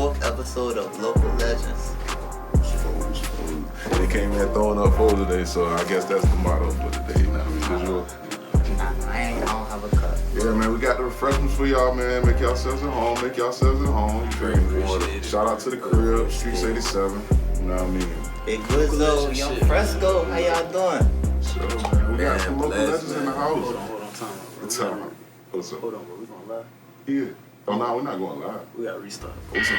4th episode of Local Legends. They came in throwing up food today, so I guess that's the motto for today. You know what I mean? I don't have a cup. Yeah, man, we got the refreshments for y'all, man. Make yourselves at home. Make yourselves at home. Drink water. Shout out to the crib, Streets 87. You know what I mean? Big Wizzop, Young Fresco, how y'all doing? So, man, we got some local legends in the house. Hold on, time. What's up? Hold on, bro. We going live? Yeah. Oh, no, we're not going live. We got to restart. What's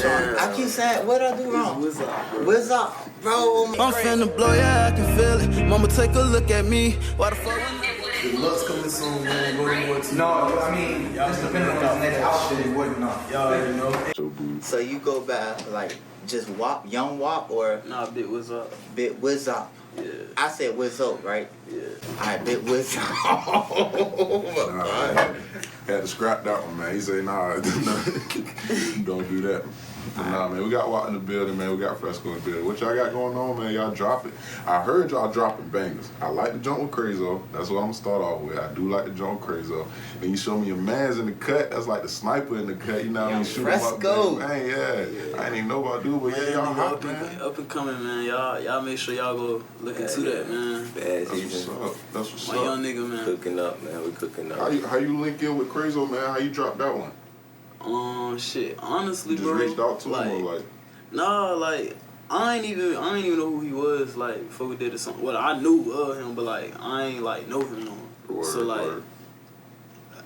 wrong? I keep saying, what I do wrong? Wizzop, bro. I'm finna blow, yeah, I can feel it. Mama, take a look at me. Why the fuck? The Lux coming soon, man. Go to more. No, I mean, just depending on his next outfit and whatnot. Y'all already know. So you go by, like, just WAP, Young WAP, or? Nah, Bit Wizzop. Bit Wizzop. Yeah. I said Wizzop, right? Yeah. Alright, Bit Wizzop. Oh my God. Had to scrap that one, man. He said, nah, don't do that. But nah, man, we got WAP in the building, man. We got Fresco in the building. What y'all got going on, man? Y'all drop it. I heard y'all dropping bangers. I like the jump with Crazo. That's what I'm gonna start off with. I do like the jump with Crazo. Then you show me your man's in the cut. That's like the sniper in the cut. You know what I mean? Shoot him up, man. Yeah. I ain't even know about dude, but yeah, y'all hot, man. Up and coming, man. Y'all make sure y'all go look into that, man. That's what's up. That's what's My up. young nigga, man. Cooking up, man. We cooking up. How you link in with Crazo, man? How you drop that one? Shit. Honestly, You bro. just reached out to him or like? Nah, like I ain't even know who he was like before we did the song. Well, I knew of him, but like I ain't like know him no more. So like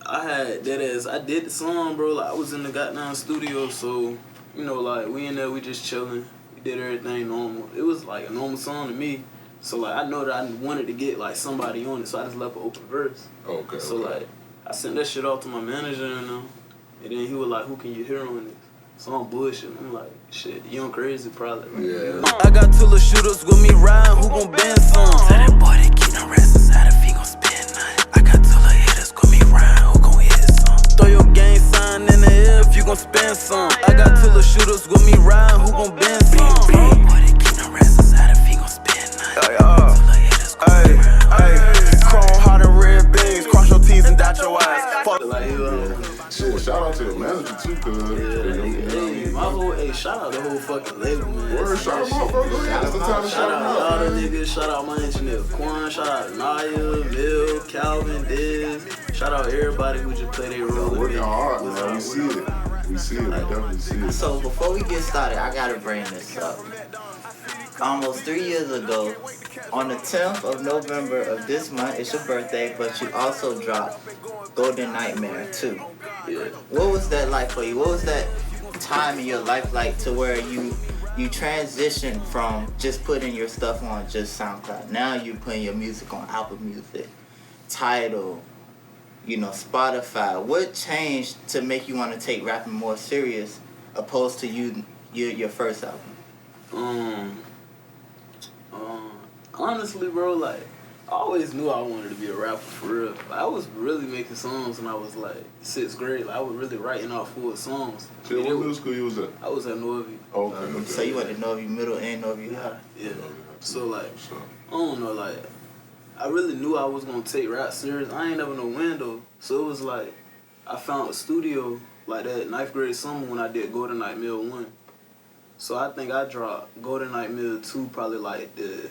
I had that as I did the song, bro. Like I was in the goddamn studio, so you know, like we in there, we just chilling. We did everything normal. It was like a normal song to me. So like I know that I wanted to get like somebody on it, so I just left an open verse. Okay. So like I sent that shit off to my manager and then he was like, "Who can you hear on this?" So I'm bullshitting. I'm like, shit, Young Crazy probably. Right? Yeah. I got two little shooters with me riding, who gon' bend some? Tell that boy they get no rest inside if he gon' spend nothing. I got two little hitters with me riding, who gon' hit some? Throw your gang sign in the air if you gon' spend some. I got two little shooters with me riding, who gon' bend some? Boy they get no rest inside if he gon' spend nothing. Chrome hot and red beans, cross your T's and dot your I's. Shit, shout out to the manager too, cuz. Shout out the whole fucking label, man. Word, shout them out, bro. Go ahead. That's the time to Shout out out. all the niggas. Shout out my engineer Quan. Shout out Naya, Mill, Calvin, Diz. Shout out everybody who just play their role. Working hard, man. We see it. We see it. We definitely see it. So before we get started, I gotta bring this up. Almost 3 years ago, on the 10th of November of this month, it's your birthday, but you also dropped Golden Nightmare 2. Yeah. What was that like for you? What was that time in your life like to where you transitioned from just putting your stuff on just SoundCloud? Now you're putting your music on Apple Music, Tidal, Spotify. What changed to make you want to take rapping more serious opposed to your first album? Honestly, bro, like I always knew I wanted to be a rapper for real. Like, I was really making songs when I was like 6th grade. Like, I was really writing out full songs. So what middle school you was at? I was at Norfolk. Okay. So you went to Norfolk Middle and Norfolk High? Yeah. So like, I don't know, like I really knew I was gonna take rap serious. I ain't never know when though. So it was like I found a studio like that 9th grade summer when I did Golden Nightmare 1. So I think I dropped Golden Nightmare 2 probably like the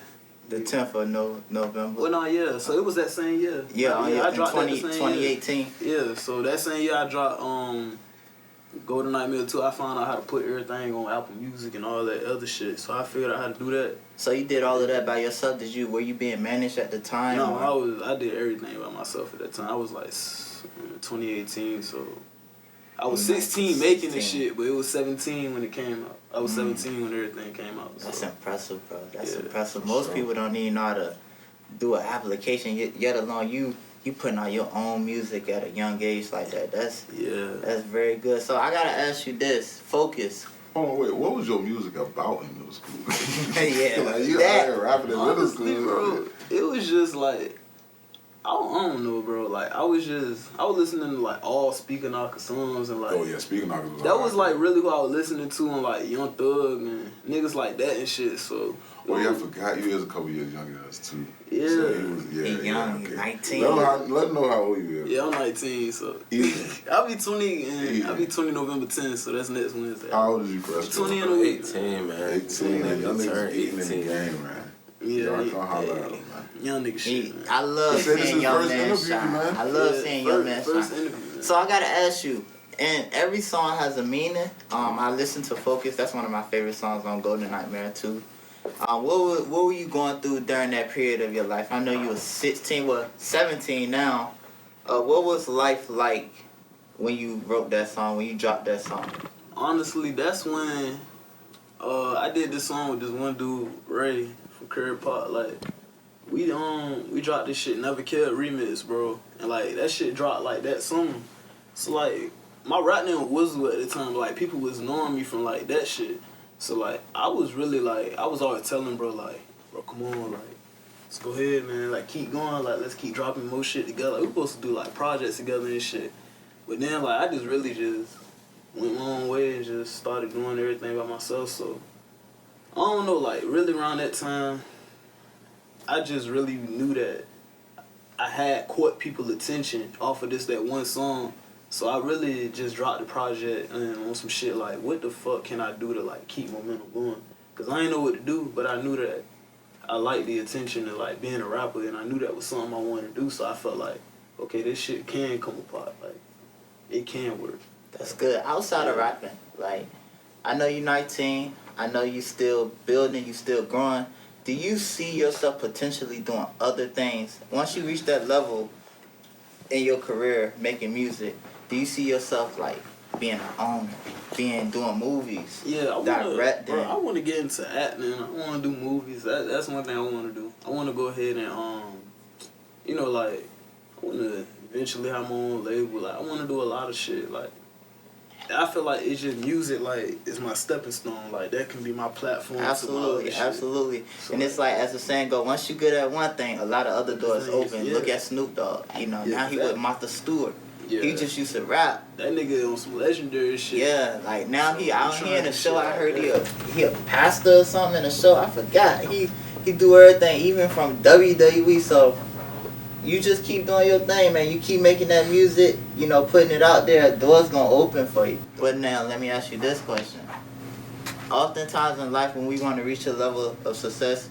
10th of November. Well, no, yeah. So it was that same year. Yeah, I dropped 2018. Yeah, so that same year I dropped Golden Nightmare 2. I found out how to put everything on Apple Music and all that other shit. So I figured out how to do that. So you did all of that by yourself? Were you being managed at the time? No, I did everything by myself at that time. I was like 2018, so I was 16 making the shit, but it was 17 when it came out. I was 17 when everything came out. So. That's impressive, bro. That's impressive. Most people don't even know how to do an application, yet alone you putting out your own music at a young age like that. That's very good. So I gotta ask you this. Focus. Oh wait, what was your music about in middle school? Yeah, like you out here rapping in middle school, bro. It was just like I don't know, bro. Like, I was listening to, like, all Speaker Knocker songs and, like... Oh, yeah, Speaker Knocker was that was, like, really what I was listening to and, like, Young Thug and niggas like that and shit, so... Oh, yeah, I forgot you was a couple years younger than us, too. Yeah. So he was, He young, okay. 19. Let him know how old you is. Yeah, I'm 19, so... I'll be 20, and I'll be 20 November 10th, so that's next Wednesday. How old is you, Fresco? 20 in a week. 18, man. 18, man. Young niggas Turned eating in the 18. game, man. Yeah, Y'all come holler at him, man. Young nigga shit, man. I love He said this seeing is young first man interview, shine. man. I love seeing young man First shine. interview, man. So I gotta ask you, and every song has a meaning. I listen to Focus. That's one of my favorite songs on Golden Nightmare too. What were you going through during that period of your life? I know you were 16, well 17 now. What was life like when you wrote that song? When you dropped that song? Honestly, that's when I did this song with this one dude, Ray from Curry Park. Like, we dropped this shit Never Cared remix, bro, and like that shit dropped like that soon. So like my rap name was Wizzop at the time. Like, people was knowing me from like that shit. So like I was really like, I was always telling bro, like, bro, come on, like, let's go ahead, man, like, keep going, like, let's keep dropping more shit together. Like, we supposed to do like projects together and shit. But then like I just really just went my own way and just started doing everything by myself. So I don't know, like, really around that time, I just really knew that I had caught people's attention off of that one song. So I really just dropped the project and on some shit like, what the fuck can I do to like keep momentum going? Cause I didn't know what to do, but I knew that I liked the attention of like being a rapper, and I knew that was something I wanted to do. So I felt like, okay, this shit can come apart. Like, it can work. That's good. Outside of rapping, like, I know you're 19. I know you still building. You still growing. Do you see yourself potentially doing other things once you reach that level in your career making music? Do you see yourself like being an owner, doing movies? Yeah, directing. I want to get into acting. I want to do movies. That's one thing I want to do. I want to go ahead and you know, like, I want to eventually have my own label. Like, I want to do a lot of shit. Like, I feel like it's just music. Like, it's my stepping stone. Like, that can be my platform. Absolutely, to my other absolutely. shit. So, and it's like, as the saying go, once you good at one thing, a lot of other doors open. Yeah. Look at Snoop Dogg. You know, Yeah, now he with Martha Stewart. Yeah. He just used to rap. That nigga on some legendary shit. Yeah, like now he out here in the show. Shit I heard like he a pastor or something in the show. I forgot. He do everything, even from WWE. So you just keep doing your thing, man. You keep making that music. You know, putting it out there. Doors gonna open for you. But now let me ask you this question. Oftentimes in life, when we want to reach a level of success,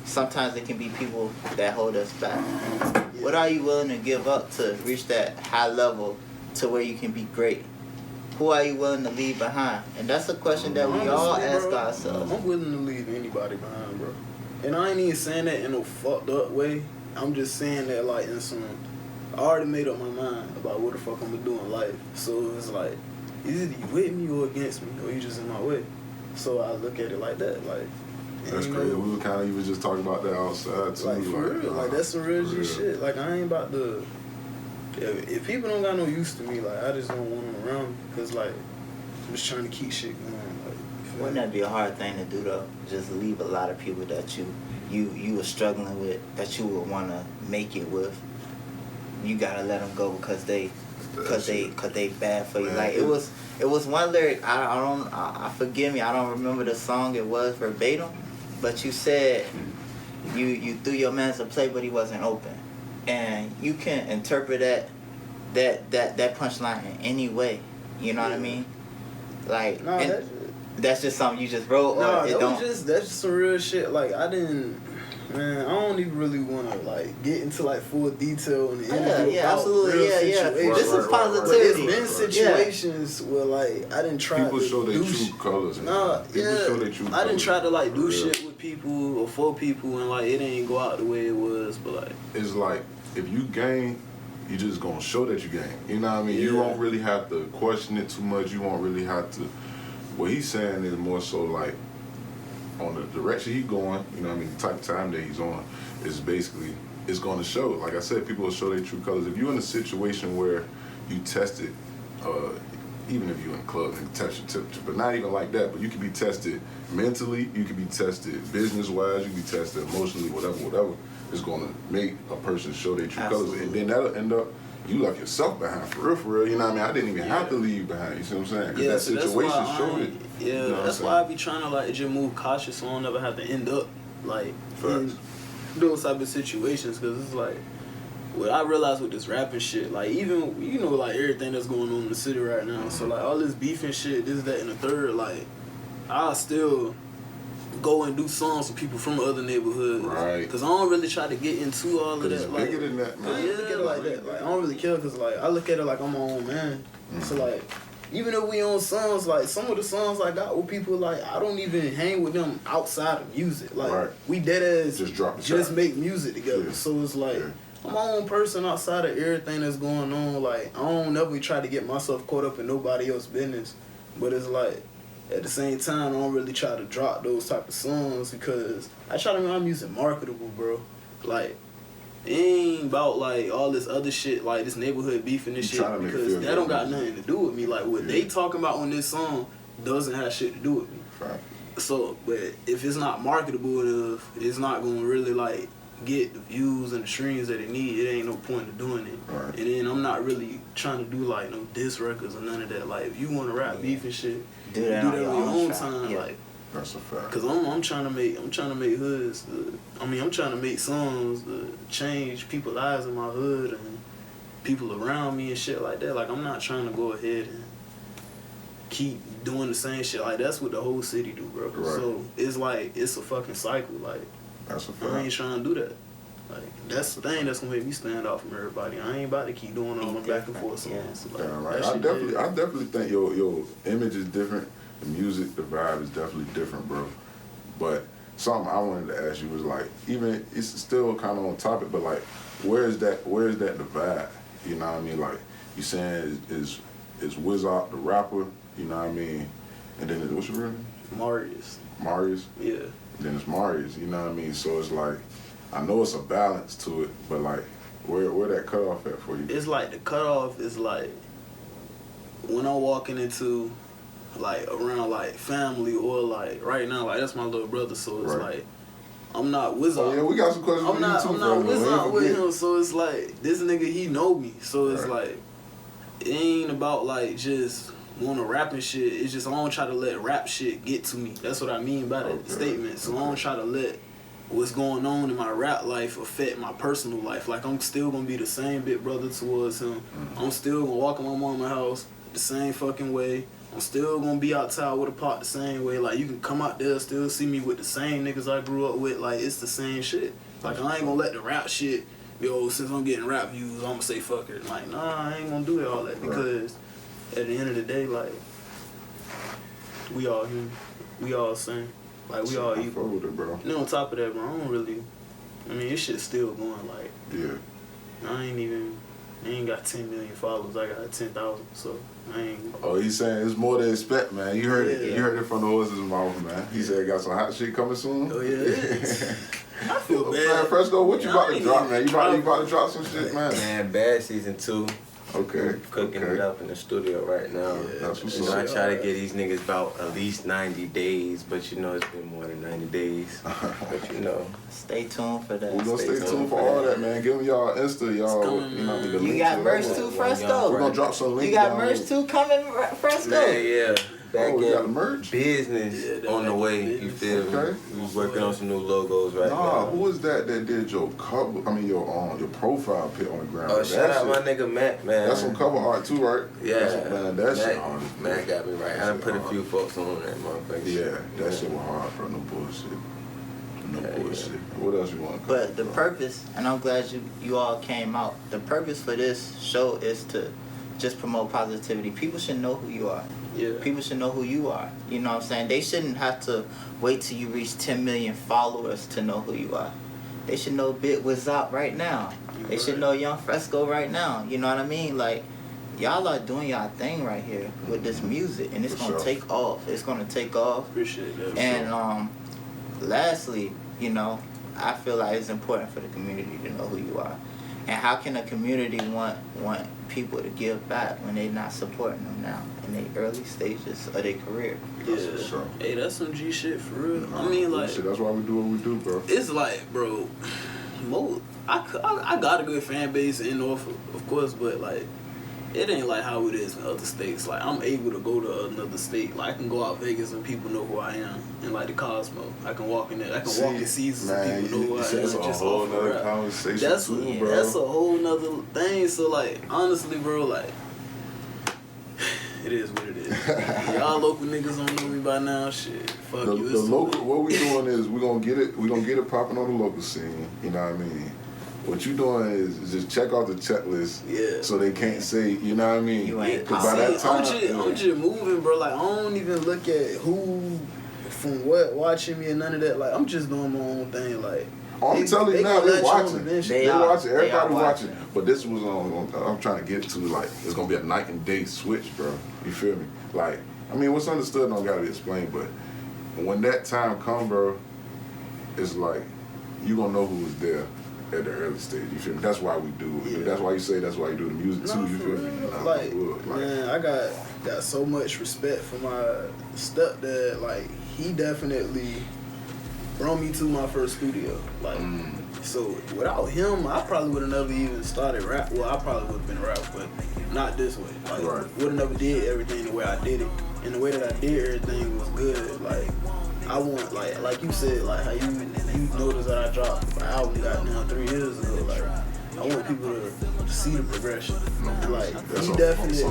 sometimes it can be people that hold us back. What are you willing to give up to reach that high level to where you can be great? Who are you willing to leave behind? And that's a question that we all ask ourselves. I'm willing to leave anybody behind, bro. And I ain't even saying that in no fucked up way. I'm just saying that like in some, I already made up my mind about what the fuck I'm gonna do in life. So it's like, is it you with me or against me, or you just in my way? So I look at it like that, like. That's crazy. We were kind of even just talking about that outside too. Like, for real, like, that's some real G shit. Like, I ain't about to. If people don't got no use to me, like, I just don't want them around me, cause like, I'm just trying to keep shit going. Like, wouldn't that be a hard thing to do though? Just leave a lot of people that you were struggling with, that you would want to make it with. You gotta let them go because they bad for you. Man, like it was one lyric. I forgive me. I don't remember the song it was verbatim, but you said you threw your man to play, but he wasn't open, and you can interpret that punchline in any way. You know what I mean? Like, no, that's just something you just wrote, or it don't. That's just some real shit. Like, I don't even really want to like get into like full detail in the interview about absolutely, real yeah. situations. This is But positivity. it's been situations where like I didn't try people to show their do true colors. show their true I didn't try to like do shit with people or for people, and like it didn't go out the way it was. But like, it's like if you game, you just gonna show that you game. You know what I mean? You won't really have to question it too much. You won't really have to. What he's saying is more so like on the direction he's going. You know what I mean? The type of time that he's on is basically it's going to show. Like I said, people will show their true colors. If you're in a situation where you tested, even if you're in the club and test your temperature, but not even like that. But you can be tested mentally, you can be tested business-wise, you can be tested emotionally, whatever. It's gonna make a person show their true colors, and then that'll end up you left yourself behind for real. You know what I mean? I didn't even have to leave you behind. You see what I'm saying? Because that situation showed it. Yeah, you know that's why I be trying to like just move cautious, so I don't never have to end up like in those type of situations. Because it's like, what I realized with this rapping shit, like even you know like everything that's going on in the city right now. So like all this beef and shit, this, that, and the third. Like I still go and do songs with people from other neighborhoods, right? Because I don't really try to get into all of that. It's like, bigger than that, man. I look at it like that. Like I don't really care because like I look at it like I'm my own man. So like even if we on songs, like some of the songs I got with people, like I don't even hang with them outside of music. Like we dead as just make music together. So it's like I'm my own person outside of everything that's going on. Like I don't ever try to get myself caught up in nobody else's business. But it's like at the same time, I don't really try to drop those type of songs because I try to make my music marketable, bro. Like, it ain't about, like, all this other shit, like this neighborhood beef and this shit, because that don't got nothing to do with me. Like, what they talking about on this song doesn't have shit to do with me. Right. So, but if it's not marketable enough, it's not going to really, like, get the views and the streams that it need. It ain't no point of doing it. Right. And then I'm not really trying to do, like, no diss records or none of that. Like, if you want to rap beef and shit, do that on your own time. Yeah. Like, that's a fact. Cause I'm trying to make hoods. I'm trying to make songs to change people's lives in my hood and people around me and shit like that. Like I'm not trying to go ahead and keep doing the same shit. Like that's what the whole city do, bro. Right. So it's like it's a fucking cycle. Like that's a fact. I ain't trying to do that. Like that's the thing that's gonna make me stand out from everybody. I ain't about to keep doing all them back and forth songs. Like, right. I definitely think your image is different. The music, the vibe is definitely different, bro. But something I wanted to ask you was like, even it's still kind of on topic, but like, where's that divide? You know what I mean? Like, you saying is Wizzop the rapper? You know what I mean? And then what's your real name? Marius. Yeah. And then it's Marius. You know what I mean? So it's like, I know it's a balance to it, but like, where that cutoff at for you? It's like the cutoff is like when I'm walking into like around like family or like right now, like that's my little brother, so it's like I'm not Wizzop. Oh yeah, we got some questions. I'm not Wizzop with him, so it's like this nigga he know me, so it's like it ain't about like just want to rap and shit. It's just I don't try to let rap shit get to me. That's what I mean by that statement. So I don't try to let what's going on in my rap life affect my personal life. Like I'm still gonna be the same big brother towards him. I'm still gonna walk in my mama's house the same fucking way. I'm still gonna be outside with a pot the same way. Like you can come out there still see me with the same niggas I grew up with. Like it's the same shit. Like I ain't gonna let the rap shit be, oh, since I'm getting rap views, I'm gonna say fuck it. Like nah, I ain't gonna do all that because at the end of the day, like we all human, we all same. Like we all equal. With it, bro. And then on top of that, bro, I don't really. I mean, this shit's still going. Like I ain't got 10 million followers. I got 10,000. So I ain't. Oh, he's saying it's more than expect, man. You heard it. You heard it from the horse's mouth, man. He said got some hot shit coming soon. Oh yeah. I feel bad. Man, Fresco, what you about to drop, man? You about to drop some shit, man? Man, Bad Season 2. Okay. Cooking it up in the studio right now. Yeah, that's what's up. up. I try to get these niggas about at least 90 days, but you know it's been more than 90 days. But you know. Stay tuned for that. We're gonna stay tuned for all that, man. Give me y'all Insta, y'all. You know, you got merch too, Fresco. We're gonna drop some links. You got merch too coming, Fresco. Yeah. Back we got the merch. Business on the way, you feel me? We working on some new logos right now. Who was that did your cover, your profile pic on the ground? Oh, shout out my nigga Matt, man. That's some cover art too, right? Yeah. Man, that shit hard. Matt got me right. I done put a few folks on that motherfucker. Yeah, that shit was hard, bro. No bullshit. No bullshit. What else you want to cover? But the purpose, and I'm glad you all came out, the purpose for this show is to just promote positivity. People should know who you are. Yeah. People should know who you are. You know what I'm saying? They shouldn't have to wait till you reach 10 million followers to know who you are. They should know Bit Wizzop right now. They should know Young Fresco right now. You know what I mean? Like, y'all are doing y'all thing right here with this music, and it's gonna take off. It's gonna take off. Appreciate that. And lastly, I feel like it's important for the community to know who you are. And how can a community want people to give back when they not supporting them now in their early stages of their career? Yeah. That's for sure. Hey, that's some G shit for real. I mean, like, shit, that's why we do what we do, bro. it's like, bro, I got a good fan base in Norfolk, of course, but like, it ain't like how it is in other states. Like, I'm able to go to another state. Like, I can go out Vegas and people know who I am. And like the Cosmo, I can walk in there. I can walk in Caesars and people know who I am. That's a just whole off the nother rap. conversation That's too, bro. That's a whole nother thing. So like, honestly, bro, like, it is what it is. Y'all local niggas don't know me by now. Shit, fuck you. The local, what we doing is we gonna get it popping on the local scene. You know what I mean? What you doing is just check out the checklist, so they can't say, you know what I mean? You ain't by that time, I'm just moving, bro. Like, I don't even look at who from what watching me and none of that. Like, I'm just doing my own thing. Like, I'm telling you now, they're watching. They watching. Everybody are watching. But this was on. I'm trying to get to, like, it's gonna be a night and day switch, bro. You feel me? Like, I mean, what's understood don't gotta be explained, but when that time come, bro, it's like you gonna know who was there at the early stage. You feel me? That's why we do what we do. That's why you say that's why you do the music too. You feel me? Like, man, I got so much respect for my stepdad. Like, he definitely brought me to my first studio. Like, so without him, I probably would have never even started rap. Well, I probably would have been a rapper, but not this way. Like, would have never did everything the way I did it. And the way that I did everything was good. Like, I want, like you said, like how you noticed that I dropped an album goddamn 3 years ago. Like, I want people to see the progression. Like, he definitely,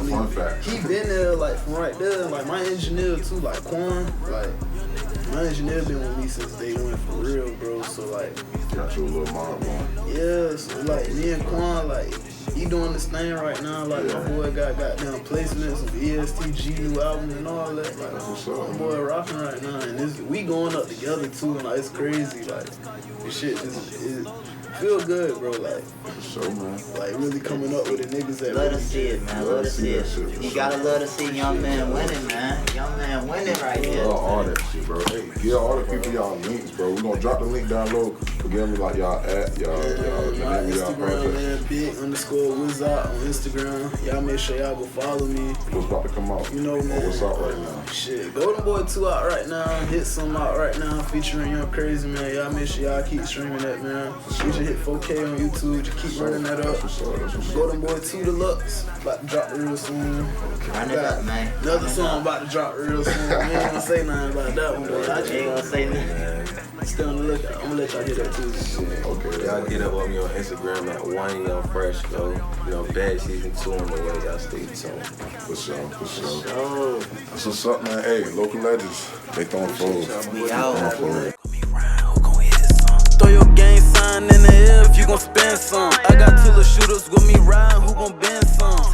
he been there, like, from right there. Like, my engineer too, like Quan, like, my engineer been with me since day one for real, bro. So like, got your little mob going. Yeah, so like me and Quan, like, he doing this thing right now. Like, my boy got goddamn placements of ESTG new album and all that. Like, my boy rocking right now, and we going up together too, and like, it's crazy. Like, this shit it feel good, bro. Like, man. Like, really coming up with the niggas that love to see it, man. Love to see it. You gotta love to see young man winning, man. Young man winning right here. All that shit, bro. Hey, give all the people y'all links, bro. We gonna drop the link down low. Forget me, like y'all at y'all. My Instagram, man, big_Wizzop on Instagram. Y'all make sure y'all go follow me. What's about to come out? You know, man. What's out right now? Shit, Golden Boy 2 out right now. Hit some out right now, featuring Young Crazy, man. Y'all make sure y'all keep streaming that, man. We should hit 4K on YouTube. Just keep running that up. Golden Boy 2 Deluxe about to drop real soon. Run it up, man. Another song about to drop real soon. We ain't gonna say nothing about that one, but I just ain't gonna say nothing. Still on the lookout. I'm gonna let y'all hear that too. Okay, y'all get up on me on Instagram at One Young Fresh, though. You know, Bad Season 2 on the way. Y'all stay tuned. For sure. That's what's up, man. Hey, local legends. They throwing foes. We out. Throw your gang sign in the air if you gon' spend some. I got two little shooters with me riding, who gon' bend some?